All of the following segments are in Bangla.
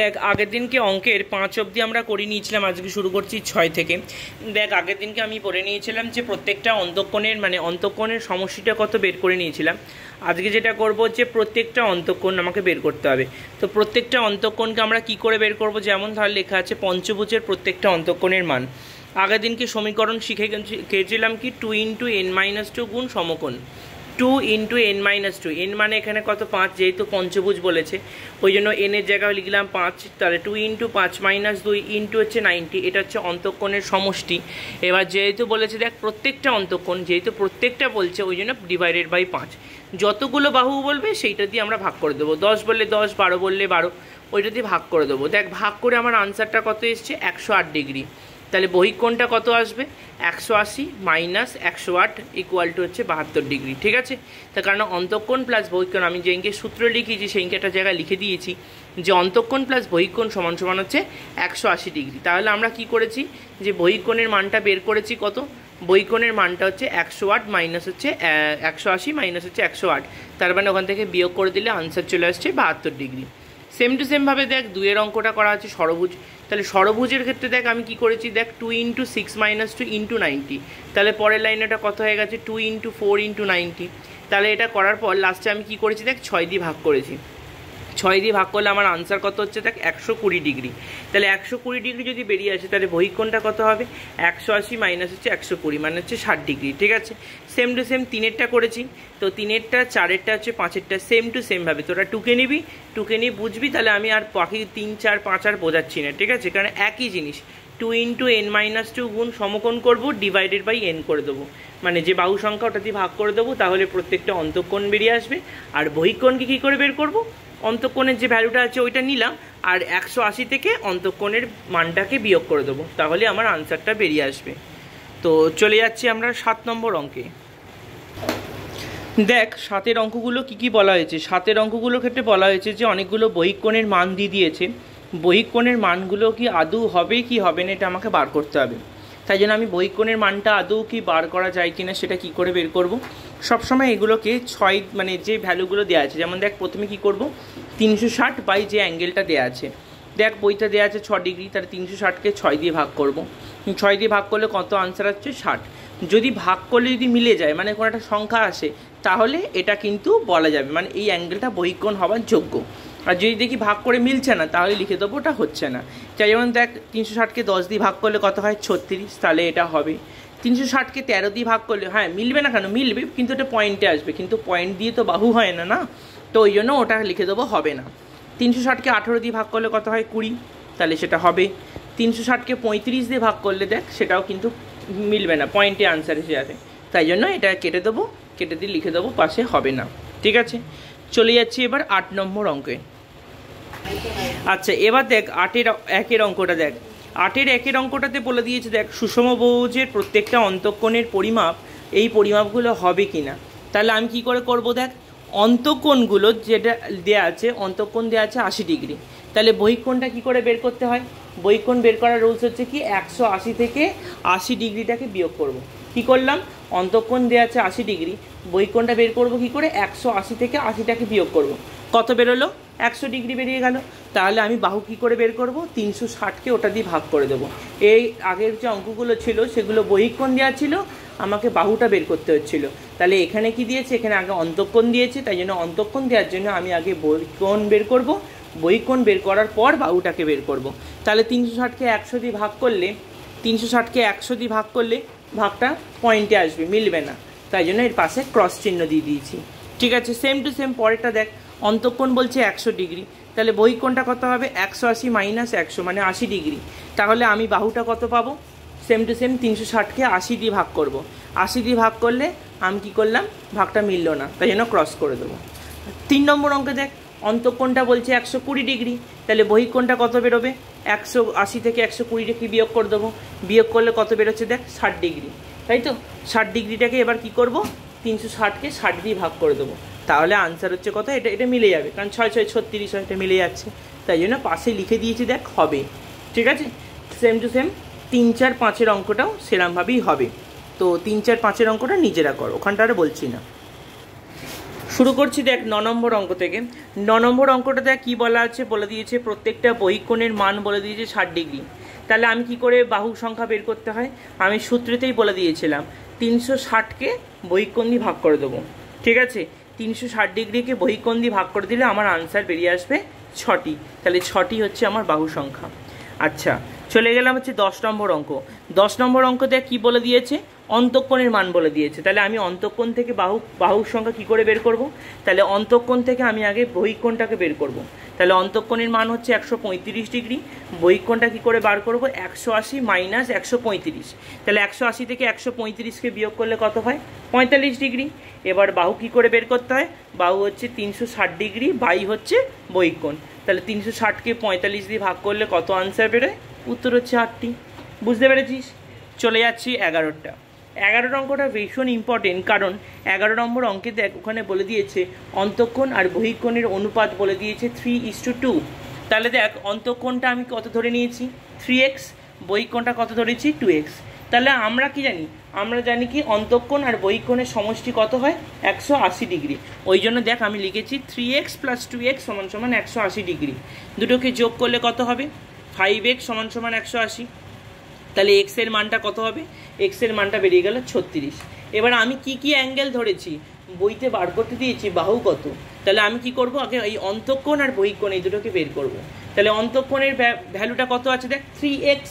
দেখ আগের দিনকে অঙ্কের 5 অবধি আমরা করে নিয়েছিলাম, আজকে শুরু করছি 6 থেকে। দেখ আগের দিনকে আমি পড়ে নিয়েছিলাম যে প্রত্যেকটা অন্তঃকোণের সমষ্টিটা কত বের করে নিয়েছিলাম। আজকে যেটা করব যে প্রত্যেকটা অন্তঃকোণ আমাকে বের করতে হবে। তো প্রত্যেকটা অন্তঃকোণকে আমরা কি করে বের করব, যেমন ধর লেখা আছে পঞ্চভুজের প্রত্যেকটা অন্তঃকোণের মান। আগের দিনকে সমীকরণ শিখেছিলাম কি 2 × n-2 গুণ সমকোণ। 2 × n-2, n মানে এখানে কত 5, যেহেতু পঞ্চভুজ বলেছে ওই জন্য n এর জায়গায় লিখলাম 5। তাহলে 2 × 5 - 2 ইন্টু হচ্ছে 90, এটা হচ্ছে অন্তঃকোণের সমষ্টি। এবার যেহেতু বলেছে দেখ প্রত্যেকটা অন্তঃকোণ, যেহেতু প্রত্যেকটা বলছে ওই জন্য ডিভাইডেড বাই 5। যতগুলো বাহু বলবে সেইটা দিয়ে আমরা ভাগ করে দেবো, 10 বললে 10, 12 বললে 12, ওইটা দিয়ে ভাগ করে দেবো। দেখ ভাগ করে আমার আনসারটা কত এসছে 108 ডিগ্রি। তাহলে বহিঃকোণটা কত আসবে 180 - 108 ইকুয়াল টু হচ্ছে 72 ডিগ্রি। ঠিক আছে, তার কারণ অন্তঃকোণ প্লাস বহিঃকোণ আমি যেইকে সূত্র লিখেছি সেইকে একটা জায়গায় লিখে দিয়েছি যে অন্তঃকোণ প্লাস বহিঃকোণ সমান সমান হচ্ছে 180 ডিগ্রি। তাহলে আমরা কি করেছি যে বহিঃকোণের মানটা বের করেছি কত, বহিঃকোণের মানটা হচ্ছে 108 মাইনাস হচ্ছে 180 মাইনাস হচ্ছে 108, তার মানে ওখান থেকে বিয়োগ করে দিলে আনসার চলে আসছে 72 ডিগ্রি। সেম টু সেমভাবে দেখ দুইয়ের অঙ্কটা করা আছে ষড়ভুজ। তাহলে ষড়ভুজের ক্ষেত্রে দেখ আমি কি করেছি, দেখ 2 × 6 - 2 ইন্টু 90। তাহলে পরের লাইনে এটা কত হয়ে গেছে 2 × 4 × 90। তাহলে এটা করার পর লাস্টে আমি কি করেছি দেখ 6 দিয়ে ভাগ করেছি। 6 দিয়ে ভাগ করলে আমার আনসার কত হচ্ছে দেখ 120 ডিগ্রি। তাহলে 120 ডিগ্রি যদি বেরিয়ে আসে তাহলে বহিঃকোণটা কত হবে 180 মাইনাস হচ্ছে 120 মানে হচ্ছে 60 ডিগ্রি। ঠিক আছে, সেম টু সেম 3-এরটা করেছি, তো 3-এরটা 4-এরটা হচ্ছে 5-এরটা সেম টু সেমভাবে তোরা টুকে নিবি, টুকে নিয়ে বুঝবি। তাহলে আমি আর বাকি 3, 4, 5 আর বোঝাচ্ছি না। ঠিক আছে, কারণ একই জিনিস 2 × n-2 গুণ সমকোণ করবো, ডিভাইডেড বাই n করে দেবো, মানে যে বাহু সংখ্যা ওটা দিয়ে ভাগ করে দেবো, তাহলে প্রত্যেকটা অন্তঃকোণ বেরিয়ে আসবে। আর বহিঃকোণকে কী করে বের করবো, অন্তঃকোণের যে ভ্যালুটা আছে ওইটা নিলাম আর 180 থেকে অন্তঃকোণের মানটাকে বিয়োগ করে দেবো, তাহলে আমার আনসারটা বেরিয়ে আসবে। তো চলে যাচ্ছি আমরা 7 নম্বর অঙ্কে। দেখ 7-এর অঙ্কগুলো কী বলা হয়েছে। 7-এর অঙ্কগুলোর ক্ষেত্রে বলা হয়েছে যে অনেকগুলো বহিঃকোণের মান দিয়ে দিয়েছে, বহিঃকোণের মানগুলো কি আদৌ হবে কি হবে না এটা আমাকে বার করতে হবে। তাই জন্য আমি বহিঃকোণের মানটা আদৌ কি বার করা যায় কিনা সেটা কি করে বের করব। সবসময় এগুলোকে 6 মানে যে ভ্যালুগুলো দেওয়া আছে, যেমন দেখ প্রথমে কি করব 360 বাই যে অ্যাঙ্গেলটা দেওয়া আছে, দেখ বইটা দেওয়া আছে 6 ডিগ্রি, তাহলে 360কে 6 দিয়ে ভাগ করব। 6 দিয়ে ভাগ করলে কত আনসার হচ্ছে 60। যদি ভাগ করলে যদি মিলে যায় মানে কোনো একটা সংখ্যা আসে তাহলে এটা কিন্তু বলা যাবে মানে এই অ্যাঙ্গেলটা বহিঃকোণ হওয়ার যোগ্য। আর যদি দেখি ভাগ করে মিলছে না তাহলে লিখে দেবো ওটা হচ্ছে না। তাই যেমন দেখ 360কে 10 দিয়ে ভাগ করলে কত হয় 36, তাহলে এটা হবে। 360কে 13 দিয়ে ভাগ করলে হ্যাঁ মিলবে না কেন, মিলবে, কিন্তু এটা পয়েন্টে আসবে, কিন্তু পয়েন্ট দিয়ে তো বাহু হয় না, না, তো ওই জন্য ওটা লিখে দেবো হবে না। 360কে 18 দিয়ে ভাগ করলে কত হয় 20, তাহলে সেটা হবে। 360কে 35 দিয়ে ভাগ করলে দেখ সেটাও কিন্তু মিলবে না, পয়েন্টে আনসার এসে যাবে, তাই জন্য এটা কেটে দেবো, কেটে দিয়ে লিখে দেবো পাশে হবে না। ঠিক আছে, চলে যাচ্ছি এবার 8 নম্বর অঙ্কে। আচ্ছা এবার দেখ 8-এর 1-এর অঙ্কটা দেখ। 8-এর 1-এর অঙ্কটাতে বলে দিয়েছে দেখ সুষমবাহুজের প্রত্যেকটা অন্তঃকোণের পরিমাপ, এই পরিমাপগুলো হবে কি না। তাহলে আমি কি করে করব, দেখ অন্তঃকোণগুলো যেটা দেওয়া আছে, অন্তঃকোণ দেওয়া আছে 80 ডিগ্রি, তাহলে বহিঃকোণটা কি করে বের করতে হয়, বহিঃকোণ বের করার রুলস হচ্ছে কি 180 থেকে 80 ডিগ্রিটাকে বিয়োগ করব। কি করলাম, অন্তঃকোণ দেওয়া আছে 80 ডিগ্রি, বহিঃকোণটা বের করব কি করে 180 থেকে 80টাকে বিয়োগ করব, কত বেরোলো 100 ডিগ্রি বেরিয়ে গেল। তাহলে আমি বাহু কি করে বের করব, 360কে ওটা দিয়ে ভাগ করে দেবো। এই আগের যে অঙ্কগুলো ছিল সেগুলো বহিঃকোণ দেওয়া ছিল, আমাকে বাহুটা বের করতে হচ্ছিল। তাহলে এখানে কি দিয়েছে, এখানে আগে অন্তঃকোণ দিয়েছে, তাই জন্য অন্তঃকোণ দেওয়ার জন্য আমি আগে বহিঃকোণ বের করব, বহিঃকোণ বের করার পর বাহুটাকে বের করব। তাহলে 360কে 100 দিয়ে ভাগ করলে, 360কে 100 দিয়ে ভাগ করলে ভাগটা পয়েন্টে আসবে, মিলবে না, তাই জন্য এর পাশে ক্রস চিহ্ন দিয়ে দিয়েছি। ঠিক আছে, সেম টু সেম পরেরটা দেখ, অন্তঃকোণ বলছে 100 ডিগ্রি, তাহলে বহিঃকোণটা কত হবে 180 মাইনাস 100 মানে 80 ডিগ্রি। তাহলে আমি বাহুটা কত পাবো, সেম টু সেম 360কে 80 দিয়ে ভাগ করব। 80 দিয়ে ভাগ করলে আমি কী করলাম, ভাগটা মিললো না, তাই জন্য ক্রস করে দেবো। 3 নম্বর অঙ্কে দেখ অন্তঃকোণটা বলছে 120 ডিগ্রি, তাহলে বহিঃকোণটা কত বেরোবে 180 থেকে 120টাকে বিয়োগ করে দেবো, বিয়োগ করলে কত বেরোচ্ছে দেখ 60 ডিগ্রি, তাই তো। 60 ডিগ্রিটাকে এবার কি করব, 360কে 60 দিয়ে ভাগ করে দেবো, তাহলে আনসার হচ্ছে কত, এটা মিলে যাবে, কারণ 6 6 36 হয়, এটা মিলে যাচ্ছে, তাই জন্য পাশে লিখে দিয়েছি দেখ হবে। ঠিক আছে, সেম টু সেম 3, 4, 5-এর অঙ্কটাও সেরকমভাবেই হবে। তো 3, 4, 5-এর অঙ্কটা নিজেরা কর, ওখানটা আর বলছি না। শুরু করছি দেখ 9 নম্বর অঙ্ক থেকে। 9 নম্বর অঙ্কটা দেখ কী বলা আছে, বলে দিয়েছে প্রত্যেকটা বহিঃকোণের মান বলে দিয়েছে 60 ডিগ্রি। তাহলে আমি কি করে বাহু সংখ্যা বের করতে হয়, আমি সূত্রেতেই বলে দিয়েছিলাম 360কে বহিঃকোণ দিয়ে ভাগ করে দেবো। ঠিক আছে, 360 ডিগ্রিকে বহিঃকোণ দিয়ে ভাগ করে দিলে আমার আনসার বেরিয়ে আসবে 6টি। তাহলে 6টি হচ্ছে আমার বাহু সংখ্যা। আচ্ছা, চলে গেলাম হচ্ছে 10 নম্বর অঙ্ক। 10 নম্বর অঙ্ক দেখ কী বলে দিয়েছে, অন্তঃকোণের মান বলে দিয়েছে। তাহলে আমি অন্তঃকোণ থেকে বাহুর সংখ্যা কী করে বের করব, তাহলে অন্তঃকোণ থেকে আমি আগে বহিঃকোণটাকে বের করব। তাহলে অন্তঃকোণের মান হচ্ছে 135 ডিগ্রি, বহিঃকোণটা কী করে বার করব, 180 মাইনাস 135। তাহলে 180 থেকে 135কে বিয়োগ করলে কত হয়, 45 ডিগ্রি। এবার বাহু কী করে বের করতে হয়, বাহু হচ্ছে 360 ডিগ্রি বাই হচ্ছে বহিঃকোণ। তাহলে 360কে 45 দিয়ে ভাগ করলে কত আনসার বেরোয়, উত্তর হচ্ছে 8টি। বুঝতে পেরেছিস? চলে যাচ্ছি 11টা। 11 অঙ্কটা ভীষণ ইম্পর্টেন্ট, কারণ 11 নম্বর অঙ্কে দেখ ওখানে বলে দিয়েছে অন্তঃকোণ আর বহিঃকোণের অনুপাত বলে দিয়েছে 3:2। তাহলে দেখ অন্তঃকোণটা আমি কত ধরে নিয়েছি, 3x, বহিঃকোণটা কত ধরেছি, 2x। তাহলে আমরা কি জানি, আমরা জানি কি অন্তঃকোণ আর বহিঃকোণের সমষ্টি কত হয়, 180 ডিগ্রি। ওই জন্য দেখ আমি লিখেছি 3x + 2x = 180 ডিগ্রি। দুটোকে যোগ করলে কত হবে, 5x = 180। তাহলে x এর মানটা কত হবে, x এর মানটা বেরিয়ে গেল 36। এবার আমি কি কি অ্যাঙ্গেল ধরেছি, বইতে বার করতে দিয়েছি বাহু কত। তাহলে আমি কি করব, আগে এই অন্তঃকোণ আর বহিঃকোণ এই দুটোকে বের করব। তাহলে অন্তঃকোণের ভ্যালুটা কত আছে দেখ, 3x।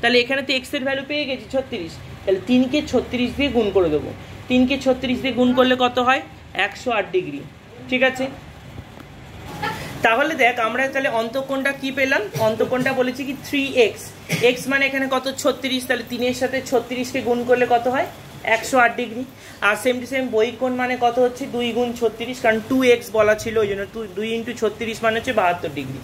তাহলে এখানে তো x এর ভ্যালু পেয়ে গেছি 36। তাহলে 3কে 36 দিয়ে গুণ করে দেবো। 3কে 36 দিয়ে গুণ করলে কত হয়, 108 ডিগ্রি। ঠিক আছে, তাহলে দেখ আমরা তাহলে অন্তঃকোণটা কি পেলাম, অন্তঃকোণটা বলেছি কি 3x, x মানে এখানে কত 36। তাহলে 3-এর সাথে 36কে গুণ করলে কত হয়, 108 ডিগ্রি। আর সেম টু সেম বহিঃকোণ মানে কত হচ্ছে 2 গুণ 36, কারণ 2x বলা ছিল ওই জন্য 2 × 36 মানে হচ্ছে 72 ডিগ্রি।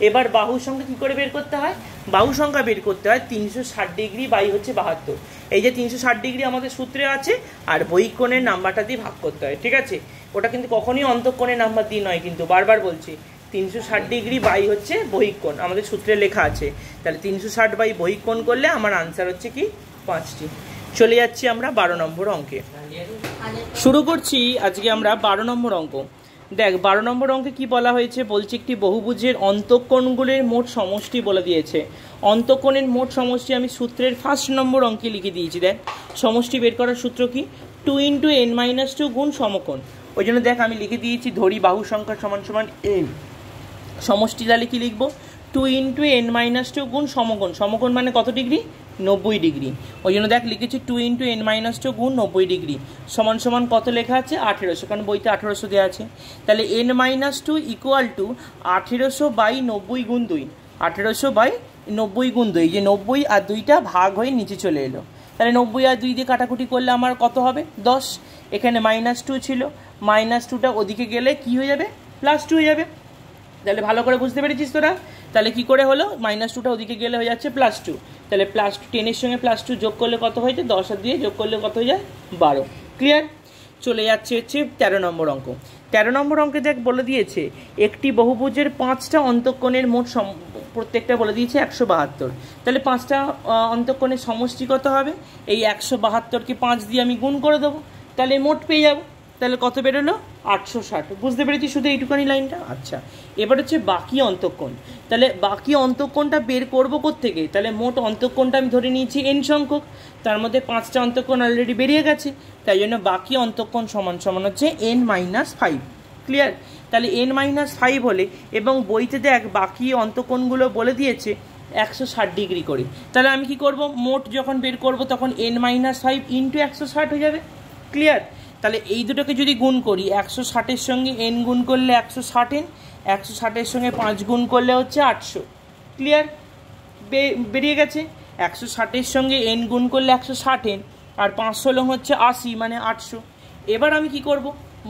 এবার বাহুর সংখ্যা কী করে বের করতে হয়, বাহু সংখ্যা বের করতে হয় 360 ডিগ্রি বাই হচ্ছে 72। এই যে 360 ডিগ্রি আমাদের সূত্রে আছে, আর বহিঃকোণের নাম্বারটা দিয়ে ভাগ করতে হয়। ঠিক আছে, ওটা কিন্তু কখনই অন্তঃকোণের নাম্বার দিয়ে নয়, কিন্তু বারবার বলছি 360 ডিগ্রি বাই হচ্ছে বহিঃকোণ আমাদের সূত্রে লেখা আছে। তাহলে 360 বাই বহিঃকোণ করলে আমার আনসার হচ্ছে কি 5টি। চলে যাচ্ছি আমরা 12 নম্বর অঙ্কে। শুরু করছি আজকে আমরা 12 নম্বর অঙ্ক। দেখ 12 নম্বর অঙ্কে কি বলা হয়েছে, বলছে একটি বহুভুজের অন্তঃকোণগুলির মোট সমষ্টি বলে দিয়েছে। অন্তঃকোণের মোট সমষ্টি আমি সূত্রের 1 নম্বর অঙ্কে লিখে দিয়েছি। দেখ সমষ্টি বের করার সূত্র কি, 2 × n-2 গুণ সমকোণ। ওই জন্য দেখ আমি লিখে দিয়েছি ধরি বাহু সংখ্যা = n। সমষ্টি তাহলে কি লিখবো, 2 × n-2 গুণ সমকোণ। সমকোণ মানে কত ডিগ্রি, 90 ডিগ্রি। ওই জন্য দেখ লিখেছি 2 × n-2 গুণ 90 ডিগ্রি সমান কত লেখা আছে, 1800, কারণ বইতে 1800 দেওয়া আছে। তাহলে n-2 = 1800/90 গুণ 2, 1800/90 গুণ 2। যে 90 আর 2টা ভাগ হয়ে নিচে চলে এলো। তাহলে 90 আর 2 দিয়ে কাটাকুটি করলে আমার কত হবে, 10। এখানে -2 ছিল, -2টা ওদিকে গেলে কি হয়ে যাবে, +2 হয়ে যাবে। তাহলে ভালো করে বুঝতে পেরেছিস তোরা? তাহলে কি করে হলো, -2টা ওদিকে গেলে হয়ে যাচ্ছে +2। তাহলে +2, 10-এর সঙ্গে +2 যোগ করলে কত হয়েছে, 10 আর 2 যোগ করলে কত হয়ে যায়, 12। ক্লিয়ার? চলে যাচ্ছে হচ্ছে 13 নম্বর অঙ্ক। 13 নম্বর অঙ্কে দেখ বলে দিয়েছে একটি বহুভুজের 5টা অন্তঃকোণের মোট প্রত্যেকটা বলে দিয়েছে 172। তাহলে 5টা অন্তঃকোণের সমষ্টি কত হবে, এই 172কে 5 দিয়ে আমি গুণ করে দেবো, তাহলে মোট পেয়ে যাবো। তাহলে কত বেরোলো, 860। বুঝতে পেরেছি শুধু এইটুকানি লাইনটা? আচ্ছা, এবার হচ্ছে বাকি অন্তঃকোণ। তাহলে বাকি অন্তঃকোণটা বের করবো কোত্থেকে, তাহলে মোট অন্তঃকোণটা আমি ধরে নিয়েছি n সংখ্যক, তার মধ্যে 5টা অন্তঃকোণ অলরেডি বেরিয়ে গেছে, তাই জন্য বাকি অন্তঃকোণ সমান হচ্ছে n-5। ক্লিয়ার? তাহলে n-5 হলে, এবং বইতে দেখ বাকি অন্তঃকোণগুলো বলে দিয়েছে 160 ডিগ্রি করে। তাহলে আমি কি করব, মোট যখন বের করব তখন n-5 × 160 হয়ে যাবে। ক্লিয়ার? তাহলে এই দুটোকে যদি গুণ করি, 160-এর সঙ্গে n গুণ করলে 160n, 160-এর সঙ্গে 5 গুণ করলে হচ্ছে 800। ক্লিয়ার? বেরিয়ে গেছে। 160-এর সঙ্গে n গুণ করলে 160n, আর 5 হচ্ছে 80, মানে 800। এবার আমি কি করব,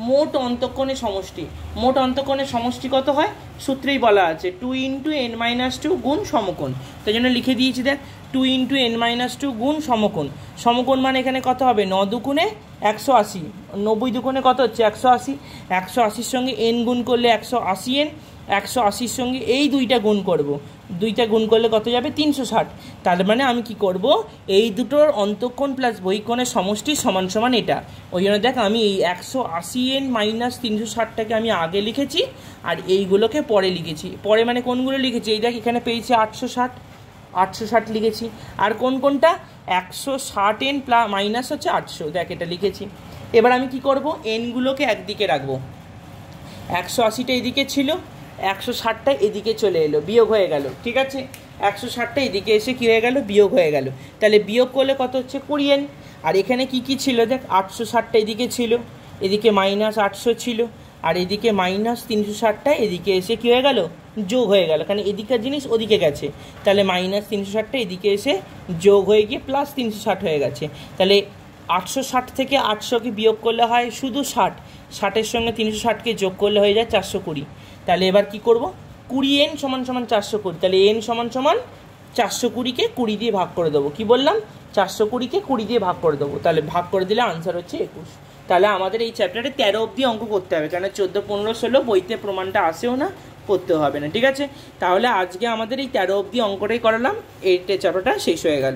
মোট অন্তঃকোণের সমষ্টি। মোট অন্তঃকোণের সমষ্টি কত হয়, সূত্রেই বলা আছে 2 × n-2 গুণ সমকোণ। তাই জন্য লিখে দিয়েছি দেখ 2 × n-2 গুণ সমকোণ। সমকোণ মানে এখানে কত হবে, 9 দুগুণে 180, 90 দুগুণে কত হচ্ছে 180। 180-র সঙ্গে n গুণ করলে 180n, 180-র সঙ্গে এই দুইটা গুণ করব, দুইটা গুণ করলে কত যাবে 360। তার মানে আমি কি করব, এই দুটোর অন্তঃকোণ প্লাস বহিঃকোণের সমষ্টি সমান সমান এটা। ওই জন্য দেখ আমি এই 180n মাইনাস 360টাকে আমি আগে লিখেছি আর এইগুলোকে পরে লিখেছি। পরে মানে কোনগুলো লিখেছি, এই দেখ এখানে পেয়েছি 860 লিখেছি। আর কোনটা 160n মাইনাস হচ্ছে 800, দেখ এটা লিখেছি। এবার আমি কি করব, এনগুলোকে একদিকে রাখবো, 180টা এদিকে ছিল, 160টা এদিকে চলে এলো, বিয়োগ হয়ে গেল, ঠিক আছে। 160টা এদিকে এসে কী হয়ে গেল, বিয়োগ হয়ে গেল। তাহলে বিয়োগ করলে কত হচ্ছে 20n। আর এখানে কি ছিল দেখ, 860টা এদিকে ছিল, এদিকে মাইনাস 800 ছিল, আর এদিকে মাইনাস 360টা এদিকে এসে কী হয়ে গেল, যোগ হয়ে গেল, কারণ এদিকের জিনিস ওদিকে গেছে। তাহলে মাইনাস 360টা এদিকে এসে যোগ হয়ে গিয়ে প্লাস 360 হয়ে গেছে। তাহলে 860 থেকে 800কে বিয়োগ করলে হয় শুধু 60, 60-এর সঙ্গে 360কে যোগ করলে হয়ে যায় 420। তাহলে এবার কি করব, 20n সমান সমান 420। তাহলে n সমান সমান 420কে 20 দিয়ে ভাগ করে দেবো। কি বললাম, 420কে 20 দিয়ে ভাগ করে দেবো। তাহলে ভাগ করে দিলে আনসার হচ্ছে 21। তাহলে আমাদের এই চ্যাপ্টারে 13 অবধি অঙ্ক করতে হবে, কারণ 14, 15, 16 বইতে প্রমাণটা আসেও না, করতে হবে না, ঠিক আছে। তাহলে আজকে আমাদের এই 13 অবধি অঙ্কটাই করালাম, এই চ্যাপ্টারটা শেষ হয়ে গেল।